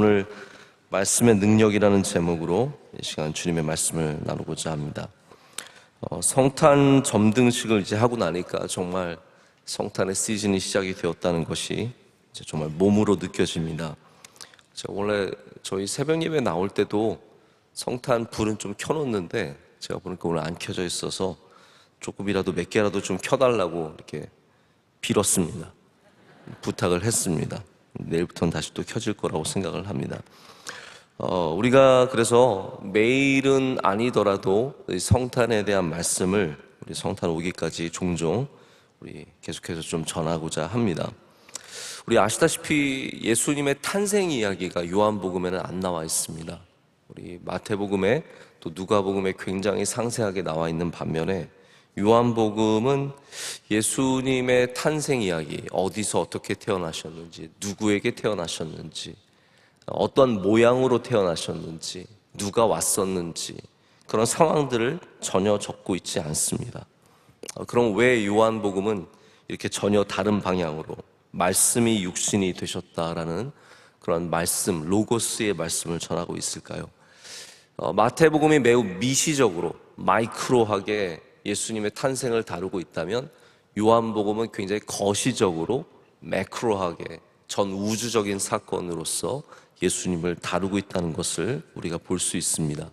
오늘 말씀의 능력이라는 제목으로 이 시간 주님의 말씀을 나누고자 합니다. 성탄 점등식을 이제 하고 나니까 정말 성탄의 시즌이 시작이 되었다는 것이 이제 정말 몸으로 느껴집니다. 원래 저희 새벽 예배 나올 때도 성탄 불은 좀 켜놓는데 제가 보니까 오늘 안 켜져 있어서 조금이라도 몇 개라도 좀 켜달라고 이렇게 빌었습니다. 부탁을 했습니다. 내일부터는 다시 또 켜질 거라고 생각을 합니다. 우리가 그래서 매일은 아니더라도 성탄에 대한 말씀을 우리 성탄 오기까지 종종 우리 계속해서 좀 전하고자 합니다. 우리 아시다시피 예수님의 탄생 이야기가 요한복음에는 안 나와 있습니다. 우리 마태복음에 또 누가복음에 굉장히 상세하게 나와 있는 반면에 요한복음은 예수님의 탄생 이야기, 어디서 어떻게 태어나셨는지, 누구에게 태어나셨는지, 어떤 모양으로 태어나셨는지, 누가 왔었는지 그런 상황들을 전혀 적고 있지 않습니다. 그럼 왜 요한복음은 이렇게 전혀 다른 방향으로 말씀이 육신이 되셨다라는 그런 말씀, 로고스의 말씀을 전하고 있을까요? 마태복음이 매우 미시적으로, 마이크로하게 예수님의 탄생을 다루고 있다면 요한복음은 굉장히 거시적으로 매크로하게 전 우주적인 사건으로서 예수님을 다루고 있다는 것을 우리가 볼 수 있습니다.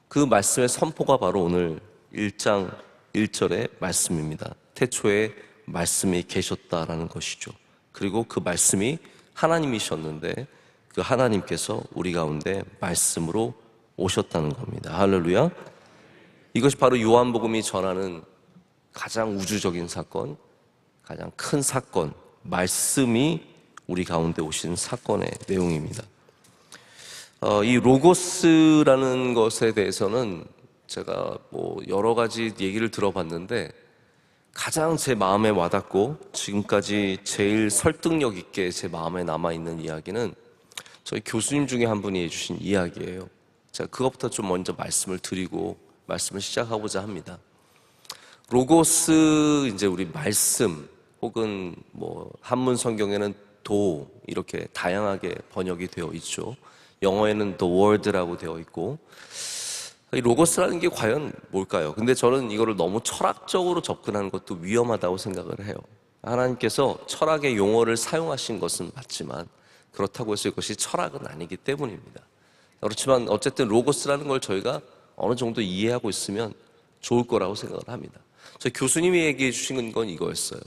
그 말씀의 선포가 바로 오늘 1장 1절의 말씀입니다. 태초에 말씀이 계셨다라는 것이죠. 그리고 그 말씀이 하나님이셨는데 그 하나님께서 우리 가운데 말씀으로 오셨다는 겁니다. 할렐루야. 이것이 바로 요한복음이 전하는 가장 우주적인 사건, 가장 큰 사건, 말씀이 우리 가운데 오신 사건의 내용입니다. 이 로고스라는 것에 대해서는 제가 여러 가지 얘기를 들어봤는데 가장 제 마음에 와닿고 지금까지 제일 설득력 있게 제 마음에 남아있는 이야기는 저희 교수님 중에 한 분이 해주신 이야기예요. 제가 그것부터 좀 먼저 말씀을 드리고 말씀을 시작하고자 합니다. 로고스, 이제 우리 말씀 혹은 한문 성경에는 도 이렇게 다양하게 번역이 되어 있죠. 영어에는 the word라고 되어 있고, 이 로고스라는 게 과연 뭘까요? 근데 저는 이거를 너무 철학적으로 접근하는 것도 위험하다고 생각을 해요. 하나님께서 철학의 용어를 사용하신 것은 맞지만 그렇다고 해서 이것이 철학은 아니기 때문입니다. 그렇지만 어쨌든 로고스라는 걸 저희가 어느 정도 이해하고 있으면 좋을 거라고 생각을 합니다. 저희 교수님이 얘기해 주신 건 이거였어요.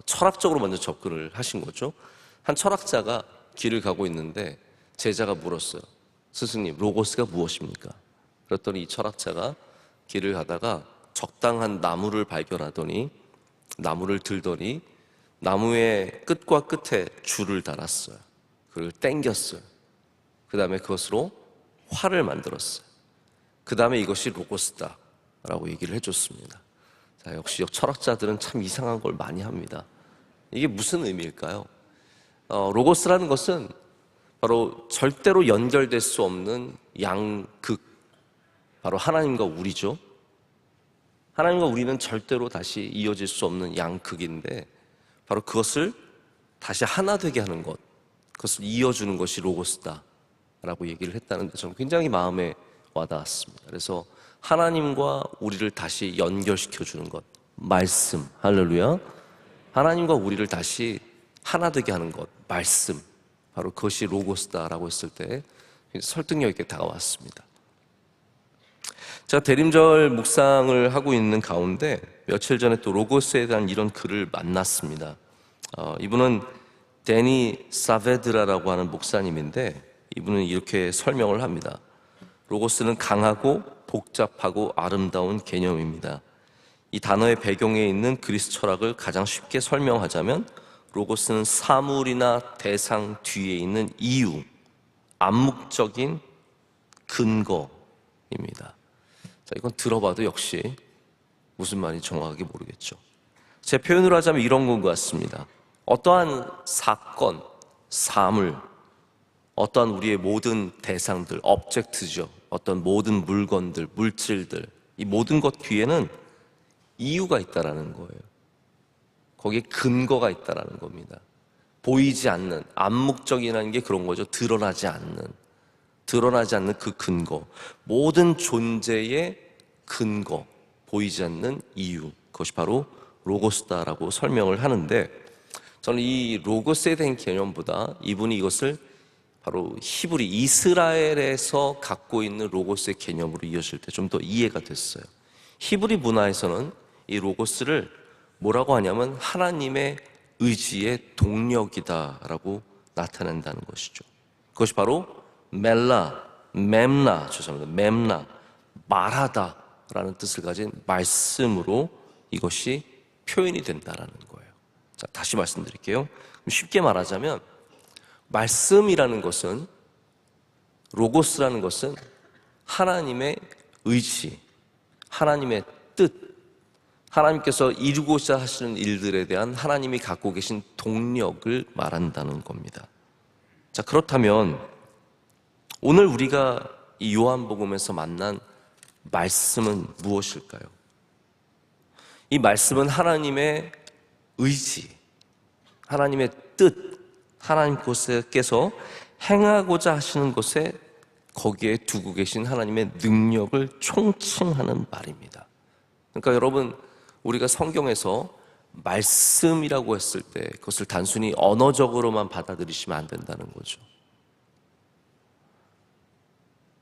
철학적으로 먼저 접근을 하신 거죠. 한 철학자가 길을 가고 있는데 제자가 물었어요. 스승님, 로고스가 무엇입니까? 그랬더니 이 철학자가 길을 가다가 적당한 나무를 발견하더니 나무를 들더니 나무의 끝과 끝에 줄을 달았어요. 그걸 당겼어요. 그 다음에 그것으로 활을 만들었어요. 그 다음에 이것이 로고스다 라고 얘기를 해줬습니다. 자, 역시 철학자들은 참 이상한 걸 많이 합니다. 이게 무슨 의미일까요? 로고스라는 것은 바로 절대로 연결될 수 없는 양극, 바로 하나님과 우리죠. 하나님과 우리는 절대로 다시 이어질 수 없는 양극인데 바로 그것을 다시 하나 되게 하는 것, 그것을 이어주는 것이 로고스다 라고 얘기를 했다는데 저는 굉장히 마음에 와닿았습니다. 그래서 하나님과 우리를 다시 연결시켜주는 것, 말씀, 할렐루야. 하나님과 우리를 다시 하나 되게 하는 것, 말씀, 바로 그것이 로고스다라고 했을 때 설득력 있게 다가왔습니다. 제가 대림절 묵상을 하고 있는 가운데 며칠 전에 또 로고스에 대한 이런 글을 만났습니다. 이분은 데니 사베드라라고 하는 목사님인데 이분은 이렇게 설명을 합니다. 로고스는 강하고 복잡하고 아름다운 개념입니다. 이 단어의 배경에 있는 그리스 철학을 가장 쉽게 설명하자면 로고스는 사물이나 대상 뒤에 있는 이유, 암묵적인 근거입니다. 자, 이건 들어봐도 역시 무슨 말인지 정확하게 모르겠죠. 제 표현으로 하자면 이런 것 같습니다. 어떠한 사건, 사물, 어떠한 우리의 모든 대상들, object죠. 어떤 모든 물건들, 물질들, 이 모든 것 뒤에는 이유가 있다라는 거예요. 거기에 근거가 있다라는 겁니다. 보이지 않는, 암묵적이라는 게 그런 거죠. 드러나지 않는 그 근거, 모든 존재의 근거, 보이지 않는 이유, 그것이 바로 로고스다라고 설명을 하는데, 저는 이 로고스에 대한 개념보다 이분이 이것을 바로 히브리 이스라엘에서 갖고 있는 로고스의 개념으로 이어질 때 좀 더 이해가 됐어요. 히브리 문화에서는 이 로고스를 뭐라고 하냐면 하나님의 의지의 동력이다라고 나타낸다는 것이죠. 그것이 바로 멤나, 말하다라는 뜻을 가진 말씀으로 이것이 표현이 된다라는 거예요. 자, 다시 말씀드릴게요. 쉽게 말하자면 말씀이라는 것은, 로고스라는 것은 하나님의 의지, 하나님의 뜻, 하나님께서 이루고자 하시는 일들에 대한 하나님이 갖고 계신 동력을 말한다는 겁니다. 자, 그렇다면 오늘 우리가 이 요한복음에서 만난 말씀은 무엇일까요? 이 말씀은 하나님의 의지, 하나님의 뜻, 하나님께서 행하고자 하시는 것에 거기에 두고 계신 하나님의 능력을 총칭하는 말입니다. 그러니까 여러분, 우리가 성경에서 말씀이라고 했을 때 그것을 단순히 언어적으로만 받아들이시면 안 된다는 거죠.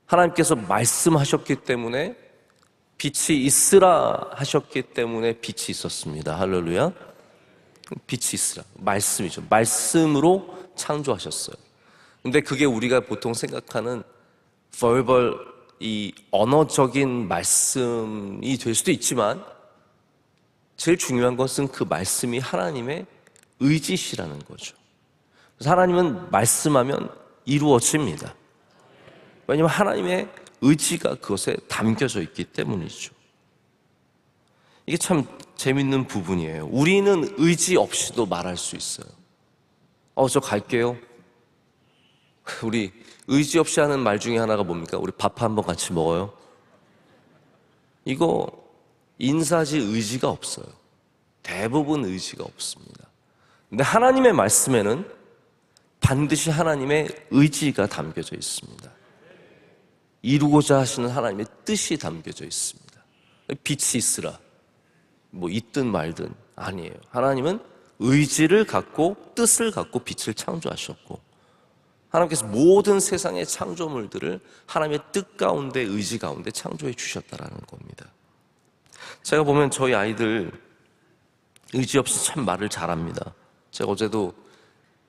하나님께서 말씀하셨기 때문에 빛이 있으라 하셨기 때문에 빛이 있었습니다. 할렐루야. 빛이 있으라, 말씀이죠. 말씀으로 창조하셨어요. 근데 그게 우리가 보통 생각하는 verbal, 이 언어적인 말씀이 될 수도 있지만 제일 중요한 것은 그 말씀이 하나님의 의지시라는 거죠. 그래서 하나님은 말씀하면 이루어집니다. 왜냐하면 하나님의 의지가 그것에 담겨져 있기 때문이죠. 이게 참 재밌는 부분이에요. 우리는 의지 없이도 말할 수 있어요. 저 갈게요. 우리 의지 없이 하는 말 중에 하나가 뭡니까? 우리 밥 한번 같이 먹어요. 이거 인사지 의지가 없어요. 대부분 의지가 없습니다. 근데 하나님의 말씀에는 반드시 하나님의 의지가 담겨져 있습니다. 이루고자 하시는 하나님의 뜻이 담겨져 있습니다. 빛이 있으라, 뭐 있든 말든 아니에요. 하나님은 의지를 갖고 뜻을 갖고 빛을 창조하셨고, 하나님께서 모든 세상의 창조물들을 하나님의 뜻 가운데, 의지 가운데 창조해 주셨다라는 겁니다. 제가 보면 저희 아이들 의지 없이 참 말을 잘합니다. 제가 어제도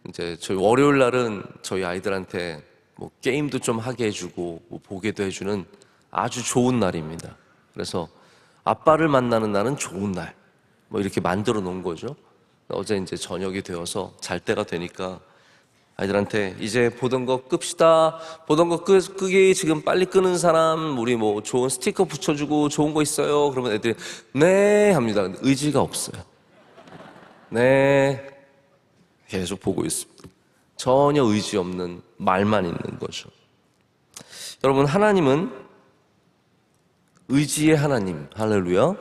이제 저희 월요일 날은 저희 아이들한테 뭐 게임도 좀 하게 해주고 뭐 보게도 해주는 아주 좋은 날입니다. 그래서 아빠를 만나는 날은 좋은 날, 뭐 이렇게 만들어 놓은 거죠. 어제 이제 저녁이 되어서 잘 때가 되니까 아이들한테 이제 보던 거 끕시다. 보던 거 끄기 지금 빨리 끄는 사람, 우리 뭐 좋은 스티커 붙여주고 좋은 거 있어요? 그러면 애들이 네 합니다. 근데 의지가 없어요. 네, 계속 보고 있습니다. 전혀 의지 없는 말만 있는 거죠. 여러분, 하나님은 의지의 하나님, 할렐루야,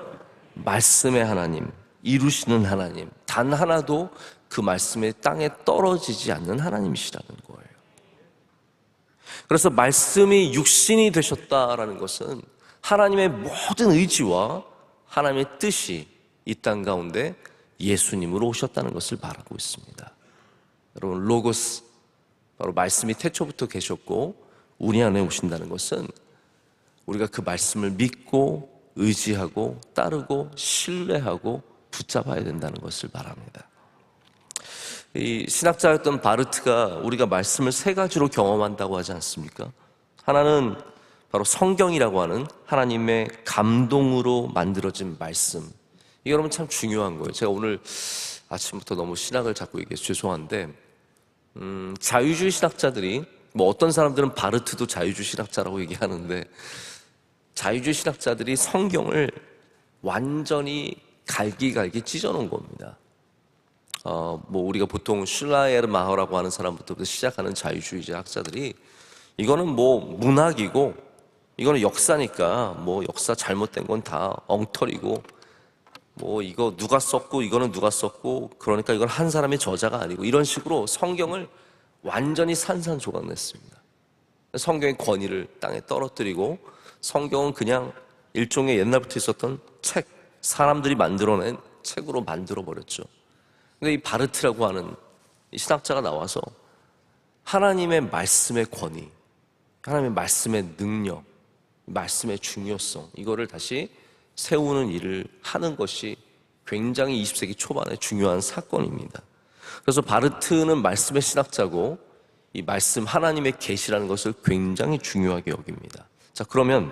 말씀의 하나님, 이루시는 하나님, 단 하나도 그 말씀의 땅에 떨어지지 않는 하나님이시라는 거예요. 그래서 말씀이 육신이 되셨다라는 것은 하나님의 모든 의지와 하나님의 뜻이 이 땅 가운데 예수님으로 오셨다는 것을 말하고 있습니다. 여러분, 로고스, 바로 말씀이 태초부터 계셨고 우리 안에 오신다는 것은 우리가 그 말씀을 믿고 의지하고 따르고 신뢰하고 붙잡아야 된다는 것을 말합니다. 이 신학자였던 바르트가 우리가 말씀을 세 가지로 경험한다고 하지 않습니까? 하나는 바로 성경이라고 하는 하나님의 감동으로 만들어진 말씀. 이게 여러분 참 중요한 거예요. 제가 오늘 아침부터 너무 신학을 자꾸 얘기해서 죄송한데, 자유주의 신학자들이, 뭐 어떤 사람들은 바르트도 자유주의 신학자라고 얘기하는데, 자유주의 신학자들이 성경을 완전히 갈기갈기 찢어놓은 겁니다. 뭐 우리가 보통 슐라이에르 마허라고 하는 사람부터 시작하는 자유주의자 학자들이 이거는 뭐 문학이고 이거는 역사니까 뭐 역사 잘못된 건 다 엉터리고 뭐 이거 누가 썼고 이거는 누가 썼고 그러니까 이건 한 사람의 저자가 아니고 이런 식으로 성경을 완전히 산산조각냈습니다. 성경의 권위를 땅에 떨어뜨리고 성경은 그냥 일종의 옛날부터 있었던 책, 사람들이 만들어낸 책으로 만들어버렸죠. 근데 이 바르트라고 하는 이 신학자가 나와서 하나님의 말씀의 권위, 하나님의 말씀의 능력, 말씀의 중요성, 이거를 다시 세우는 일을 하는 것이 굉장히 20세기 초반에 중요한 사건입니다. 그래서 바르트는 말씀의 신학자고 이 말씀 하나님의 계시라는 것을 굉장히 중요하게 여깁니다. 자, 그러면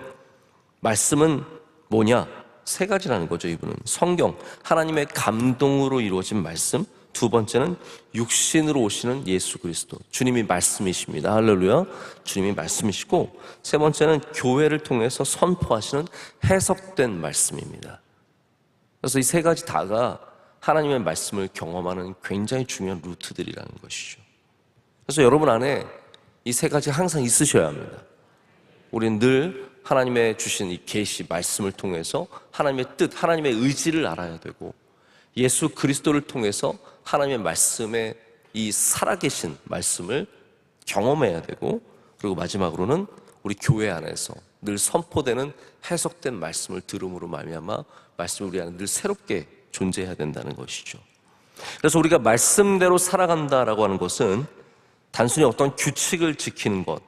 말씀은 뭐냐? 세 가지라는 거죠. 이분은 성경, 하나님의 감동으로 이루어진 말씀, 두 번째는 육신으로 오시는 예수 그리스도, 주님이 말씀이십니다. 할렐루야. 주님이 말씀이시고, 세 번째는 교회를 통해서 선포하시는 해석된 말씀입니다. 그래서 이 세 가지 다가 하나님의 말씀을 경험하는 굉장히 중요한 루트들이라는 것이죠. 그래서 여러분 안에 이 세 가지 항상 있으셔야 합니다. 우리는 늘 하나님의 주신 이 계시 말씀을 통해서 하나님의 뜻, 하나님의 의지를 알아야 되고, 예수 그리스도를 통해서 하나님의 말씀에 이 살아계신 말씀을 경험해야 되고, 그리고 마지막으로는 우리 교회 안에서 늘 선포되는 해석된 말씀을 들음으로 말미암아 말씀이 우리 안에 늘 새롭게 존재해야 된다는 것이죠. 그래서 우리가 말씀대로 살아간다라고 하는 것은 단순히 어떤 규칙을 지키는 것,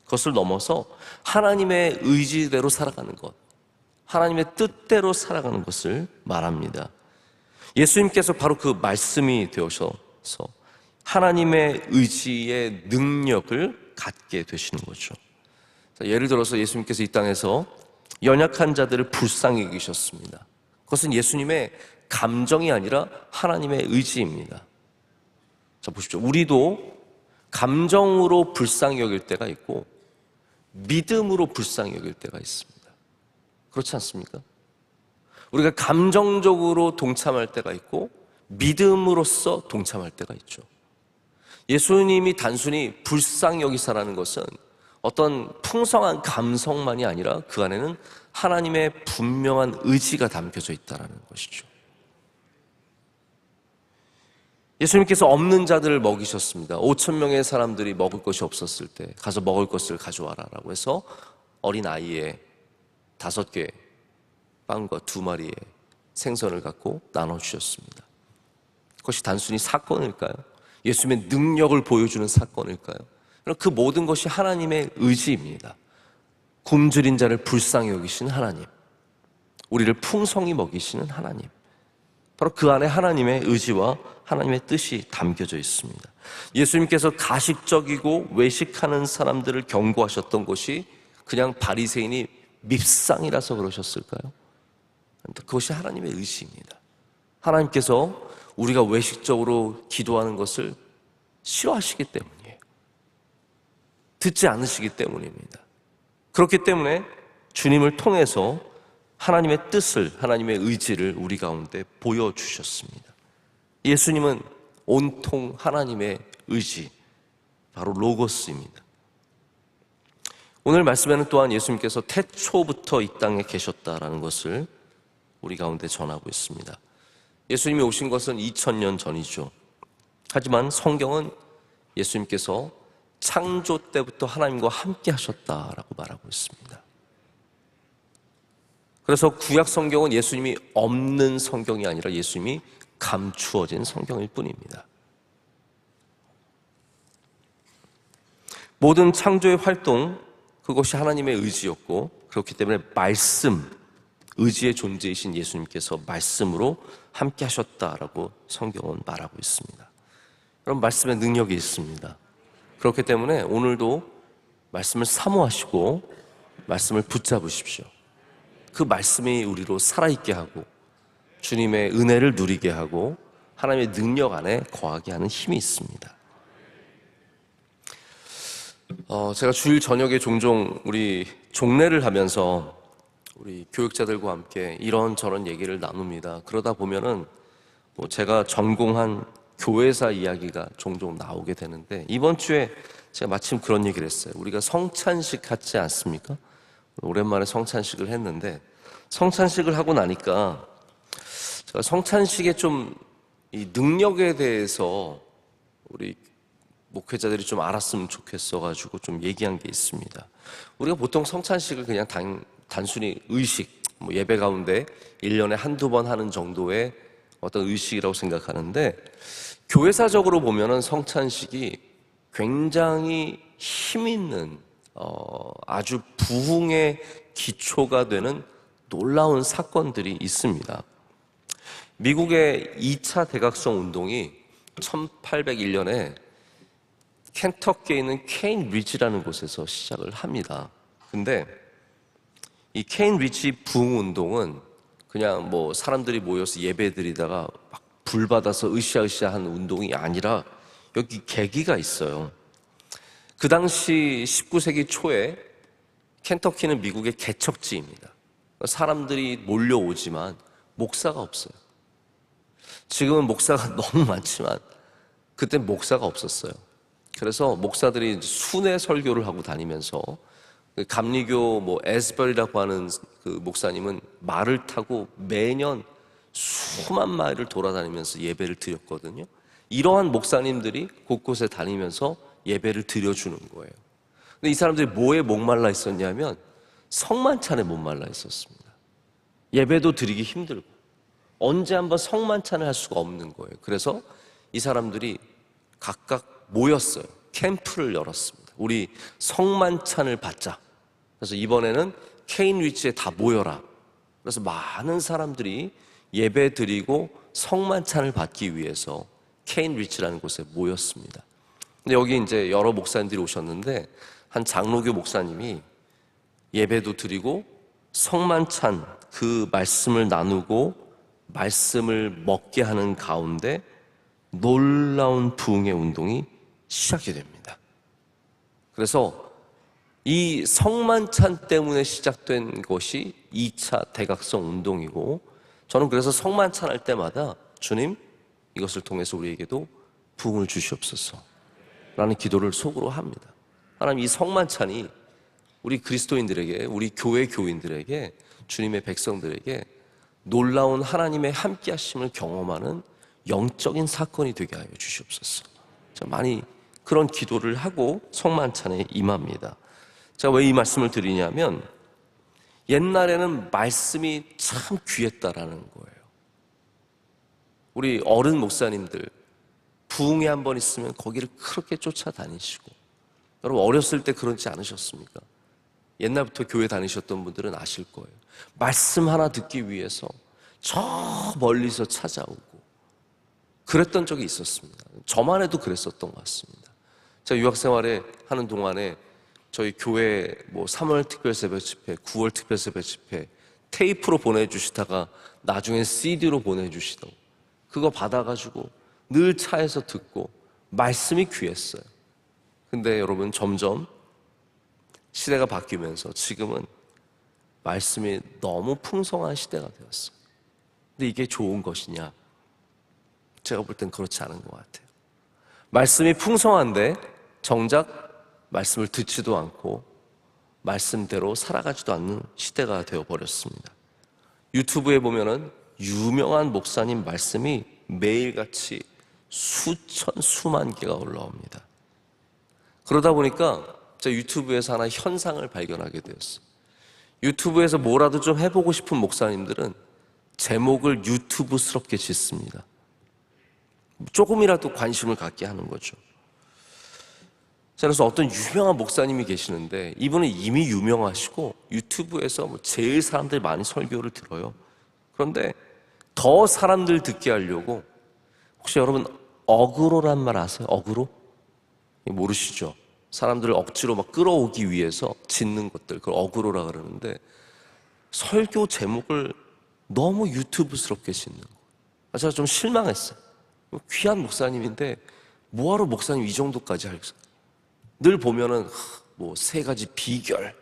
그것을 넘어서 하나님의 의지대로 살아가는 것, 하나님의 뜻대로 살아가는 것을 말합니다. 예수님께서 바로 그 말씀이 되어서 하나님의 의지의 능력을 갖게 되시는 거죠. 예를 들어서 예수님께서 이 땅에서 연약한 자들을 불쌍히 여기셨습니다. 그것은 예수님의 감정이 아니라 하나님의 의지입니다. 자, 보십시오. 우리도 감정으로 불쌍히 여길 때가 있고 믿음으로 불쌍히 여길 때가 있습니다. 그렇지 않습니까? 우리가 감정적으로 동참할 때가 있고 믿음으로써 동참할 때가 있죠. 예수님이 단순히 불쌍히 여기사라는 것은 어떤 풍성한 감성만이 아니라 그 안에는 하나님의 분명한 의지가 담겨져 있다는 것이죠. 예수님께서 없는 자들을 먹이셨습니다. 5,000명의 사람들이 먹을 것이 없었을 때 가서 먹을 것을 가져와라 라고 해서 어린 아이의 5개 빵과 2마리의 생선을 갖고 나눠주셨습니다. 그것이 단순히 사건일까요? 예수님의 능력을 보여주는 사건일까요? 그 모든 것이 하나님의 의지입니다. 굶주린 자를 불쌍히 여기시는 하나님, 우리를 풍성히 먹이시는 하나님, 바로 그 안에 하나님의 의지와 하나님의 뜻이 담겨져 있습니다. 예수님께서 가식적이고 외식하는 사람들을 경고하셨던 것이 그냥 바리새인이 밉상이라서 그러셨을까요? 그것이 하나님의 의지입니다. 하나님께서 우리가 외식적으로 기도하는 것을 싫어하시기 때문이에요. 듣지 않으시기 때문입니다. 그렇기 때문에 주님을 통해서 하나님의 뜻을, 하나님의 의지를 우리 가운데 보여주셨습니다. 예수님은 온통 하나님의 의지, 바로 로고스입니다. 오늘 말씀에는 또한 예수님께서 태초부터 이 땅에 계셨다라는 것을 우리 가운데 전하고 있습니다. 예수님이 오신 것은 2000년 전이죠. 하지만 성경은 예수님께서 창조 때부터 하나님과 함께 하셨다라고 말하고 있습니다. 그래서 구약 성경은 예수님이 없는 성경이 아니라 예수님이 감추어진 성경일 뿐입니다. 모든 창조의 활동, 그것이 하나님의 의지였고, 그렇기 때문에 말씀, 의지의 존재이신 예수님께서 말씀으로 함께 하셨다라고 성경은 말하고 있습니다. 그럼 말씀의 능력이 있습니다. 그렇기 때문에 오늘도 말씀을 사모하시고 말씀을 붙잡으십시오. 그 말씀이 우리로 살아있게 하고 주님의 은혜를 누리게 하고 하나님의 능력 안에 거하게 하는 힘이 있습니다. 제가 주일 저녁에 종종 우리 종례를 하면서 우리 교육자들과 함께 이런저런 얘기를 나눕니다. 그러다 보면은 제가 전공한 교회사 이야기가 종종 나오게 되는데, 이번 주에 제가 마침 그런 얘기를 했어요. 우리가 성찬식 하지 않습니까? 오랜만에 성찬식을 했는데, 성찬식을 하고 나니까 성찬식의 좀 이 능력에 대해서 우리 목회자들이 좀 알았으면 좋겠어가지고 좀 얘기한 게 있습니다. 우리가 보통 성찬식을 그냥 단순히 의식, 예배 가운데 1년에 한두 번 하는 정도의 어떤 의식이라고 생각하는데, 교회사적으로 보면은 성찬식이 굉장히 힘 있는 아주 부흥의 기초가 되는 놀라운 사건들이 있습니다. 미국의 2차 대각성 운동이 1801년에 켄터키에 있는 케인 리지라는 곳에서 시작을 합니다. 근데 이 케인 리지 부흥 운동은 그냥 사람들이 모여서 예배 드리다가 막 불 받아서 으쌰으쌰 하는 운동이 아니라 여기 계기가 있어요. 그 당시 19세기 초에 켄터키는 미국의 개척지입니다. 사람들이 몰려오지만 목사가 없어요. 지금은 목사가 너무 많지만 그때 목사가 없었어요. 그래서 목사들이 순회 설교를 하고 다니면서 감리교 에스벌이라고 하는 그 목사님은 말을 타고 매년 수만 마일을 돌아다니면서 예배를 드렸거든요. 이러한 목사님들이 곳곳에 다니면서 예배를 드려주는 거예요. 근데 이 사람들이 뭐에 목말라 있었냐면 성만찬에 목말라 있었습니다. 예배도 드리기 힘들고 언제 한번 성만찬을 할 수가 없는 거예요. 그래서 이 사람들이 각각 모였어요. 캠프를 열었습니다. 우리 성만찬을 받자. 그래서 이번에는 케인 리치에 다 모여라. 그래서 많은 사람들이 예배 드리고 성만찬을 받기 위해서 케인 리치라는 곳에 모였습니다. 근데 여기 이제 여러 목사님들이 오셨는데 한 장로교 목사님이 예배도 드리고 성만찬 그 말씀을 나누고 말씀을 먹게 하는 가운데 놀라운 부흥의 운동이 시작이 됩니다. 그래서 이 성만찬 때문에 시작된 것이 2차 대각성 운동이고, 저는 그래서 성만찬 할 때마다 주님, 이것을 통해서 우리에게도 부흥을 주시옵소서 라는 기도를 속으로 합니다. 하나님, 이 성만찬이 우리 그리스도인들에게, 우리 교회 교인들에게, 주님의 백성들에게 놀라운 하나님의 함께 하심을 경험하는 영적인 사건이 되게 하여 주시옵소서. 제가 많이 그런 기도를 하고 성만찬에 임합니다. 제가 왜 이 말씀을 드리냐면, 옛날에는 말씀이 참 귀했다라는 거예요. 우리 어른 목사님들 부흥회 한 번 있으면 거기를 그렇게 쫓아다니시고, 여러분 어렸을 때 그렇지 않으셨습니까? 옛날부터 교회 다니셨던 분들은 아실 거예요. 말씀 하나 듣기 위해서 저 멀리서 찾아오고 그랬던 적이 있었습니다. 저만 해도 그랬었던 것 같습니다. 제가 유학생활에 하는 동안에 저희 교회 3월 특별새벽 집회, 9월 특별새벽 집회 테이프로 보내주시다가 나중에 CD로 보내주시던 그거 받아가지고 늘 차에서 듣고 말씀이 귀했어요. 근데 여러분 점점 시대가 바뀌면서 지금은 말씀이 너무 풍성한 시대가 되었어요. 근데 이게 좋은 것이냐? 제가 볼 땐 그렇지 않은 것 같아요. 말씀이 풍성한데 정작 말씀을 듣지도 않고 말씀대로 살아가지도 않는 시대가 되어버렸습니다. 유튜브에 보면은 유명한 목사님 말씀이 매일같이 수천 수만 개가 올라옵니다. 그러다 보니까 제가 유튜브에서 하나 현상을 발견하게 되었어요. 유튜브에서 뭐라도 좀 해보고 싶은 목사님들은 제목을 유튜브스럽게 짓습니다. 조금이라도 관심을 갖게 하는 거죠. 그래서 어떤 유명한 목사님이 계시는데 이분은 이미 유명하시고 유튜브에서 제일 사람들이 많이 설교를 들어요. 그런데 더 사람들 듣게 하려고, 혹시 여러분 어그로란 말 아세요? 어그로? 모르시죠? 사람들을 억지로 막 끌어오기 위해서 짓는 것들, 그걸 어그로라 그러는데, 설교 제목을 너무 유튜브스럽게 짓는 거예요. 제가 좀 실망했어요. 귀한 목사님인데 뭐하러 목사님 이 정도까지 할까? 늘 보면은 3가지 비결,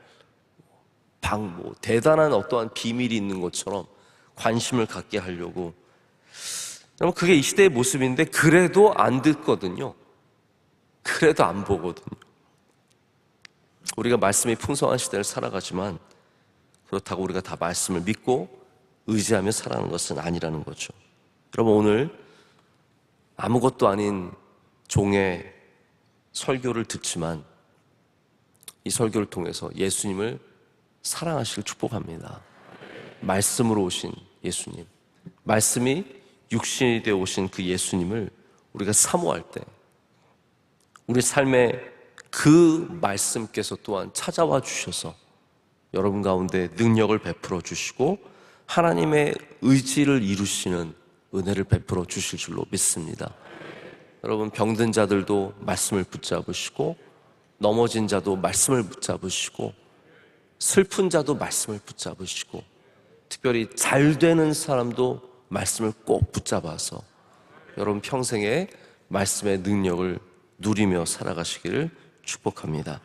대단한 어떠한 비밀이 있는 것처럼 관심을 갖게 하려고. 그게 이 시대의 모습인데 그래도 안 듣거든요. 그래도 안 보거든요. 우리가 말씀이 풍성한 시대를 살아가지만 그렇다고 우리가 다 말씀을 믿고 의지하며 살아가는 것은 아니라는 거죠. 여러분, 오늘 아무것도 아닌 종의 설교를 듣지만 이 설교를 통해서 예수님을 사랑하시길 축복합니다. 말씀으로 오신 예수님, 말씀이 육신이 되어 오신 그 예수님을 우리가 사모할 때 우리 삶에 그 말씀께서 또한 찾아와 주셔서 여러분 가운데 능력을 베풀어 주시고 하나님의 의지를 이루시는 은혜를 베풀어 주실 줄로 믿습니다. 여러분, 병든 자들도 말씀을 붙잡으시고 넘어진 자도 말씀을 붙잡으시고 슬픈 자도 말씀을 붙잡으시고 특별히 잘 되는 사람도 말씀을 꼭 붙잡아서 여러분 평생에 말씀의 능력을 누리며 살아가시기를 축복합니다.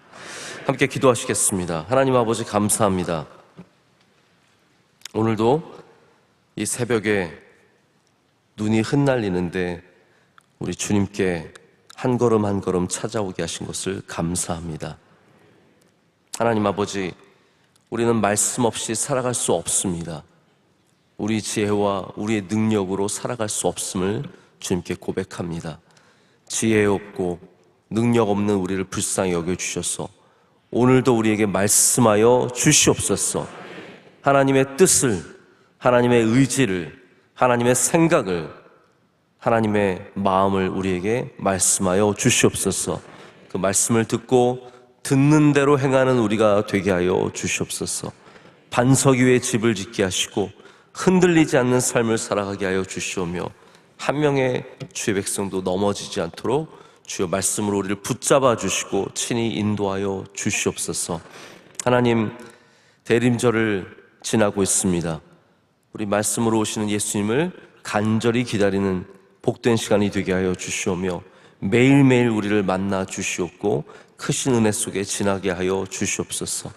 함께 기도하시겠습니다. 하나님 아버지, 감사합니다. 오늘도 이 새벽에 눈이 흩날리는데 우리 주님께 한 걸음 한 걸음 찾아오게 하신 것을 감사합니다. 하나님 아버지, 우리는 말씀 없이 살아갈 수 없습니다. 우리 지혜와 우리의 능력으로 살아갈 수 없음을 주님께 고백합니다. 지혜 없고 능력 없는 우리를 불쌍히 여겨주셔서 오늘도 우리에게 말씀하여 주시옵소서. 하나님의 뜻을, 하나님의 의지를, 하나님의 생각을, 하나님의 마음을 우리에게 말씀하여 주시옵소서. 그 말씀을 듣고 듣는 대로 행하는 우리가 되게 하여 주시옵소서. 반석 위에 집을 짓게 하시고 흔들리지 않는 삶을 살아가게 하여 주시오며 한 명의 주의 백성도 넘어지지 않도록 주의 말씀으로 우리를 붙잡아 주시고 친히 인도하여 주시옵소서. 하나님, 대림절을 지나고 있습니다. 우리 말씀으로 오시는 예수님을 간절히 기다리는 복된 시간이 되게 하여 주시오며 매일매일 우리를 만나 주시옵고 크신 은혜 속에 지나게 하여 주시옵소서.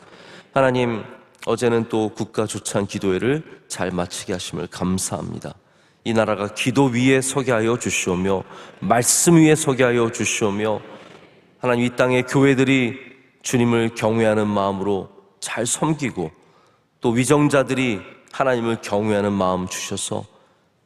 하나님, 어제는 또 국가조찬 기도회를 잘 마치게 하심을 감사합니다. 이 나라가 기도 위에 서게 하여 주시오며 말씀 위에 서게 하여 주시오며 하나님, 이 땅의 교회들이 주님을 경외하는 마음으로 잘 섬기고 또 위정자들이 하나님을 경외하는 마음 주셔서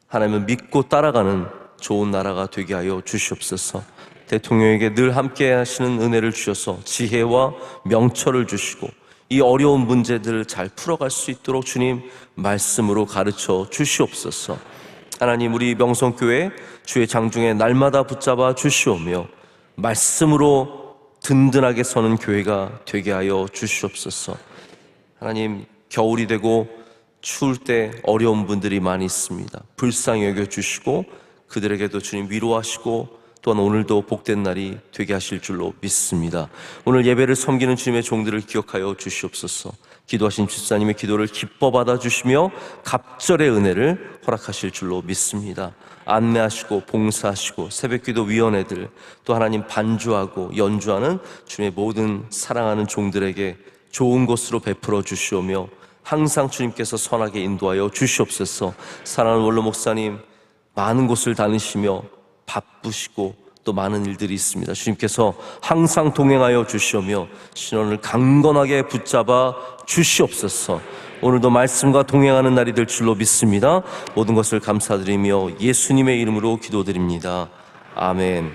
하나님을 믿고 따라가는 좋은 나라가 되게 하여 주시옵소서. 대통령에게 늘 함께 하시는 은혜를 주셔서 지혜와 명철을 주시고 이 어려운 문제들을 잘 풀어갈 수 있도록 주님 말씀으로 가르쳐 주시옵소서. 하나님, 우리 명성교회 주의 장중에 날마다 붙잡아 주시오며 말씀으로 든든하게 서는 교회가 되게 하여 주시옵소서. 하나님, 겨울이 되고 추울 때 어려운 분들이 많이 있습니다. 불쌍히 여겨주시고 그들에게도 주님 위로하시고 또한 오늘도 복된 날이 되게 하실 줄로 믿습니다. 오늘 예배를 섬기는 주님의 종들을 기억하여 주시옵소서. 기도하신 집사님의 기도를 기뻐 받아주시며 갑절의 은혜를 허락하실 줄로 믿습니다. 안내하시고 봉사하시고 새벽기도 위원회들 또 하나님 반주하고 연주하는 주님의 모든 사랑하는 종들에게 좋은 곳으로 베풀어 주시오며 항상 주님께서 선하게 인도하여 주시옵소서. 사랑하는 원로 목사님, 많은 곳을 다니시며 바쁘시고 또 많은 일들이 있습니다. 주님께서 항상 동행하여 주시오며 신원을 강건하게 붙잡아 주시옵소서. 오늘도 말씀과 동행하는 날이 될 줄로 믿습니다. 모든 것을 감사드리며 예수님의 이름으로 기도드립니다. 아멘.